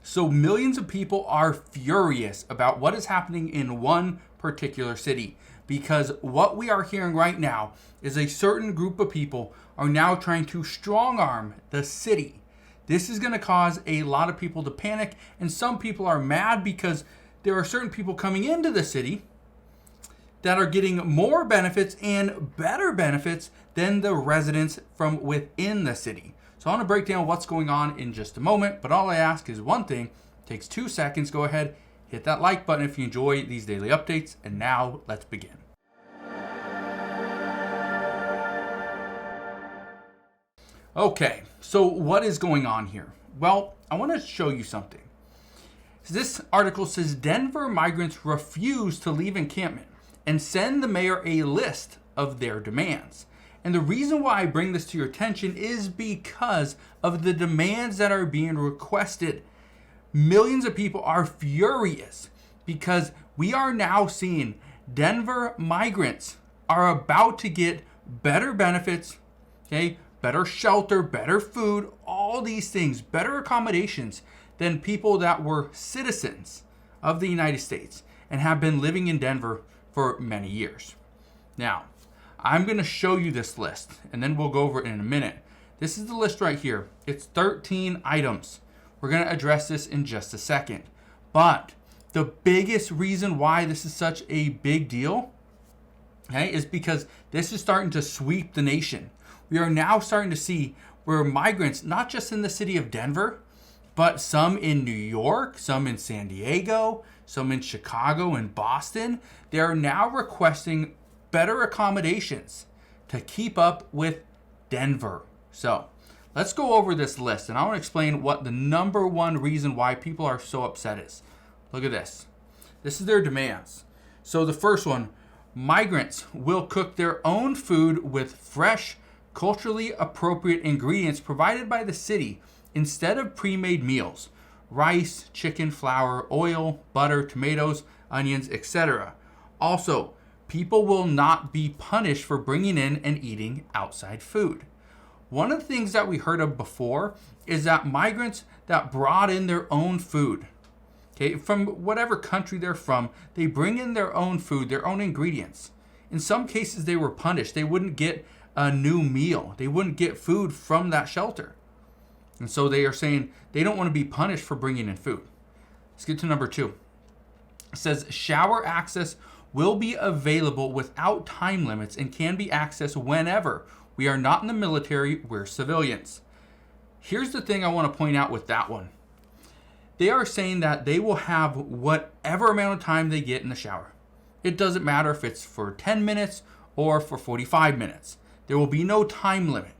So millions of people are furious about what is happening in one particular city, because what we are hearing right now is a certain group of people are now trying to strong arm the city. This is going to cause a lot of people to panic, and some people are mad because there are certain people coming into the city that are getting more benefits and better benefits than the residents from within the city. So I want to break down what's going on in just a moment, but all I ask is one thing. It takes 2 seconds. Go ahead, hit that like button if you enjoy these daily updates, and now let's begin. Okay, so what is going on here? Well, I want to show you something. This article says Denver migrants refuse to leave encampment and send the mayor a list of their demands. And the reason why I bring this to your attention is because of the demands that are being requested. Millions of people are furious because we are now seeing Denver migrants are about to get better benefits, okay, better shelter, better food, all these things, better accommodations than people that were citizens of the United States and have been living in Denver for many years. Now, I'm going to show you this list, and then we'll go over it in a minute. This is the list right here. It's 13 items. We're going to address this in just a second. But the biggest reason why this is such a big deal, okay, is because this is starting to sweep the nation. We are now starting to see where migrants, not just in the city of Denver, but some in New York, some in San Diego, some in Chicago and Boston, they are now requesting better accommodations to keep up with Denver. So let's go over this list, and I want to explain what the number one reason why people are so upset is. Look at this. This is their demands. So the first one, migrants will cook their own food with fresh, culturally appropriate ingredients provided by the city instead of pre-made meals. Rice, chicken, flour, oil, butter, tomatoes, onions, etc. Also, people will not be punished for bringing in and eating outside food. One of the things that we heard of before is that migrants that brought in their own food, okay, from whatever country they're from, they bring in their own food, their own ingredients. In some cases, they were punished. They wouldn't get a new meal. They wouldn't get food from that shelter. And so they are saying they don't want to be punished for bringing in food. Let's get to number 2. It says shower access will be available without time limits and can be accessed whenever. We are not in the military, we're civilians. Here's the thing I want to point out with that one. They are saying that they will have whatever amount of time they get in the shower. It doesn't matter if it's for 10 minutes or for 45 minutes. There will be no time limit.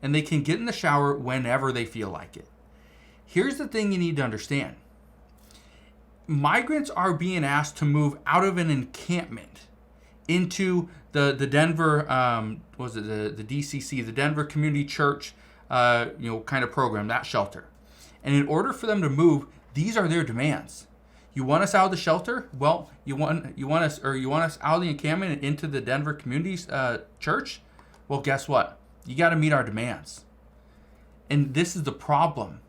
And they can get in the shower whenever they feel like it. Here's the thing you need to understand. Migrants are being asked to move out of an encampment into the Denver, the DCC, the Denver Community Church, kind of program, that shelter. And in order for them to move, these are their demands. You want us out of the shelter? Well, you want us out of the encampment and into the Denver Community Church? Well, guess what? You got to meet our demands. And this is the problem.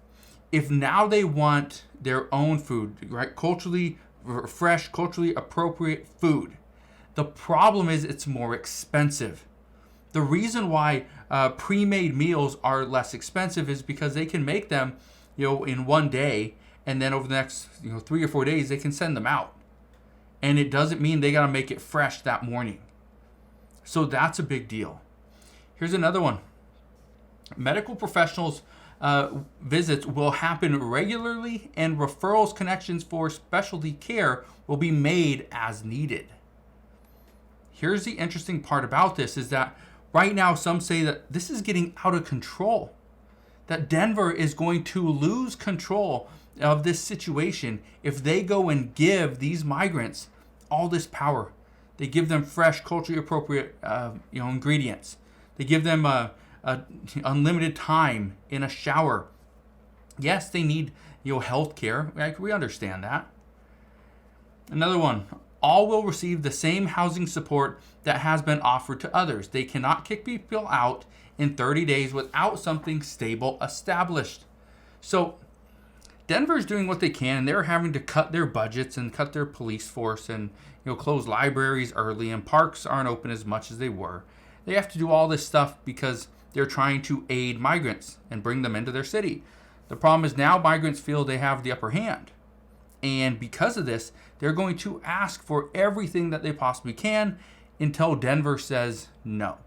If now they want their own food, right? Culturally fresh, culturally appropriate food. The problem is it's more expensive. The reason why pre-made meals are less expensive is because they can make them, in one day, and then over the next, 3 or 4 days, they can send them out. And it doesn't mean they got to make it fresh that morning. So that's a big deal. Here's another one. Medical professionals visits will happen regularly, and referrals connections for specialty care will be made as needed. Here's the interesting part about this is that right now some say that this is getting out of control, that Denver is going to lose control of this situation if they go and give these migrants all this power. They give them fresh, culturally appropriate ingredients. They give them unlimited time in a shower. Yes, they need health care. We understand that. Another one. All will receive the same housing support that has been offered to others. They cannot kick people out in 30 days without something stable established. So Denver's doing what they can. They're having to cut their budgets and cut their police force and close libraries early, and parks aren't open as much as they were. They have to do all this stuff because they're trying to aid migrants and bring them into their city. The problem is now migrants feel they have the upper hand. And because of this, they're going to ask for everything that they possibly can until Denver says no.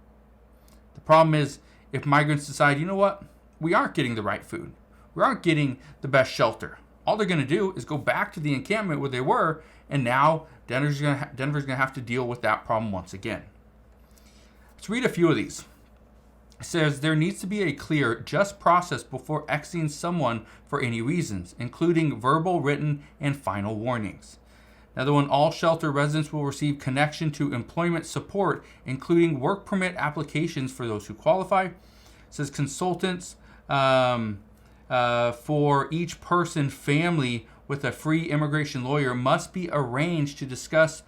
The problem is if migrants decide, you know what, we aren't getting the right food, we aren't getting the best shelter, all they're going to do is go back to the encampment where they were, and now Denver's going to have to deal with that problem once again. Let's read a few of these. It says there needs to be a clear, just process before exiting someone for any reasons, including verbal, written, and final warnings. Another one, all shelter residents will receive connection to employment support, including work permit applications for those who qualify. It says consultants for each person, family with a free immigration lawyer must be arranged to discuss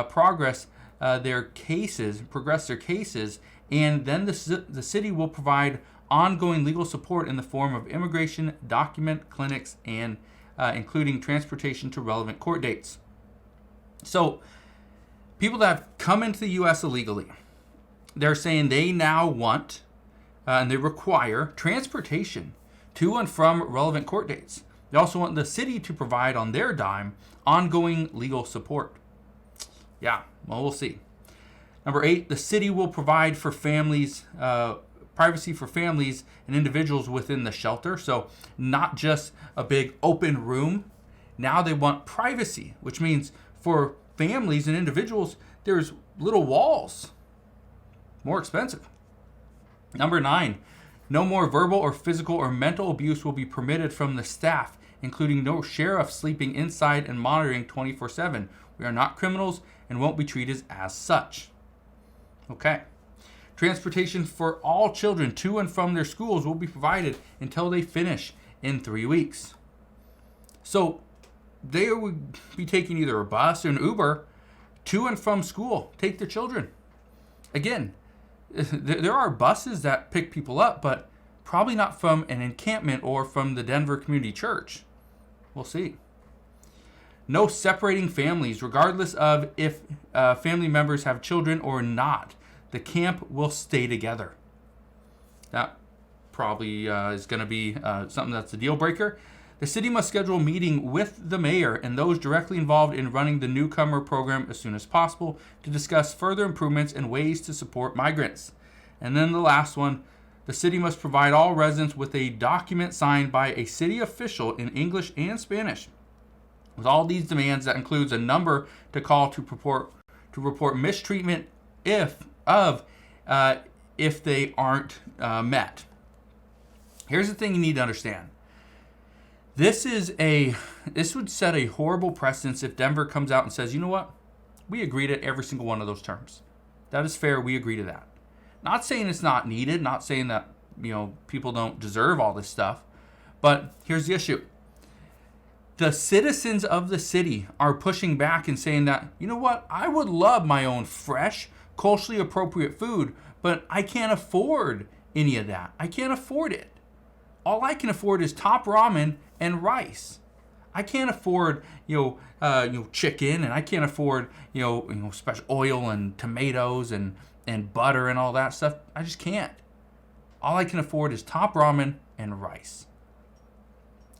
progress their cases, and then the city will provide ongoing legal support in the form of immigration document clinics and including transportation to relevant court dates. So people that have come into the U.S. illegally, they're saying they now want and they require transportation to and from relevant court dates. They also want the city to provide on their dime ongoing legal support. Yeah, well, we'll see. Number 8, the city will provide for families, privacy for families and individuals within the shelter. So not just a big open room. Now they want privacy, which means for families and individuals, there's little walls. More expensive. Number 9, no more verbal or physical or mental abuse will be permitted from the staff, including no sheriff sleeping inside and monitoring 24/7. We are not criminals and won't be treated as such. Okay. Transportation for all children to and from their schools will be provided until they finish in 3 weeks. So they would be taking either a bus or an Uber to and from school, take their children. Again, there are buses that pick people up, but probably not from an encampment or from the Denver Community Church. We'll see. No separating families, regardless of if family members have children or not. The camp will stay together. That probably is going to be something that's a deal breaker. The city must schedule a meeting with the mayor and those directly involved in running the newcomer program as soon as possible to discuss further improvements and ways to support migrants. And then the last one, the city must provide all residents with a document signed by a city official in English and Spanish. With all these demands, that includes a number to call to report mistreatment if they aren't met. Here's the thing you need to understand. This would set a horrible precedence if Denver comes out and says, you know what? We agree to every single one of those terms. That is fair. We agree to that. Not saying it's not needed, not saying that, people don't deserve all this stuff. But here's the issue. The citizens of the city are pushing back and saying that, you know what? I would love my own fresh, culturally appropriate food, but I can't afford any of that. I can't afford it. All I can afford is top ramen and rice. I can't afford, chicken, and I can't afford, special oil and tomatoes and butter and all that stuff. I just can't. All I can afford is top ramen and rice.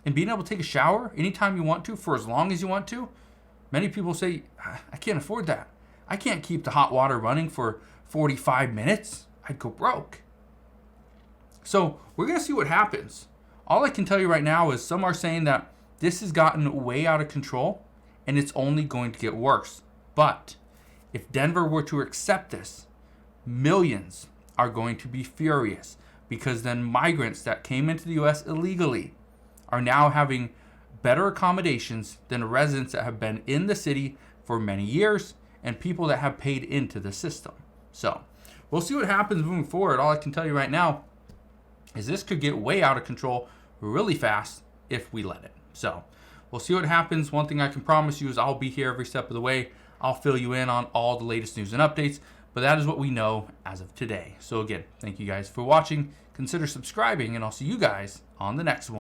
And being able to take a shower anytime you want to for as long as you want to. Many people say, I can't afford that. I can't keep the hot water running for 45 minutes. I'd go broke. So we're going to see what happens. All I can tell you right now is some are saying that this has gotten way out of control and it's only going to get worse. But if Denver were to accept this, millions are going to be furious because then migrants that came into the U.S. illegally are now having better accommodations than residents that have been in the city for many years and people that have paid into the system. So we'll see what happens moving forward. All I can tell you right now is this could get way out of control really fast if we let it. So we'll see what happens. One thing I can promise you is I'll be here every step of the way. I'll fill you in on all the latest news and updates, but that is what we know as of today. So again, thank you guys for watching. Consider subscribing, and I'll see you guys on the next one.